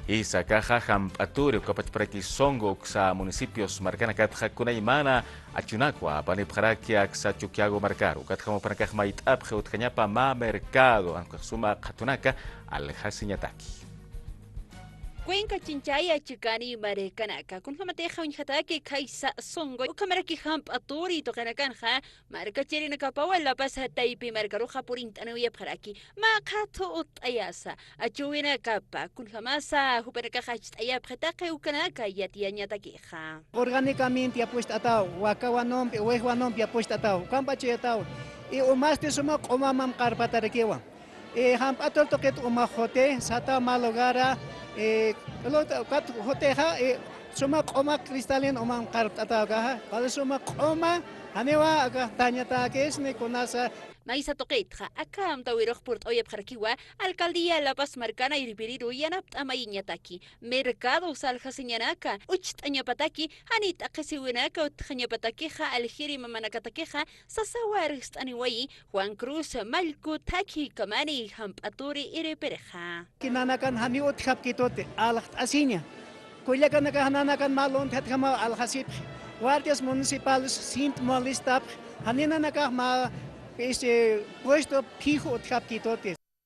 Isa caja hampaturi ukapachparaki songo sa municipios marcana katja kunaymana achunakwa panipjarakia sa chuquiago marcaro katjamo panakaj maitapje utkañapa ma mercado ankasuma katunaka alhasiñataki. Cuenca chinchaya chicani marecanaka, con jamateja unjataki kaisa songo, ukamaraki hamp aturi to kanakanja, marca cherina capawa la pasa taipi marcaruja por intanuya paraki, makato utayasa, achuina capa, con jamasa, huperakaja chaya pretaka ukanaka yatiaña taquija. Orgánicamente apuesta atao, wakawanom, wehuanom apuesta atao, campache atao, y o más de suma comamam carpatarekewa. Hamp atol toquet umajote, sata malogara, kat hoteja, suma coma cristalin omam carpatagaha, para suma coma, anewa aga tañata que es ne conasa. Maisa toquetja, acá amtawiroj port oye parkiwa, alcaldía La Paz Marcana y Ripiriru yanapt amayiñataki, mercado salja señanaka, ucht añapataki, hanit akesiwinaka utjañapatakeja aljiri mamanakatakeja, sasawarist aniwai, Juan Cruz, Malku, Taki, Kamani, Hampaturi y Ripereja. Kinanakan hani utkap kitote, alaht asinya. Kuyakanaka hananakan malon tetkama alhasip, guardias municipales sint molistap, haninanaka ma puesto fijo utkap kitote.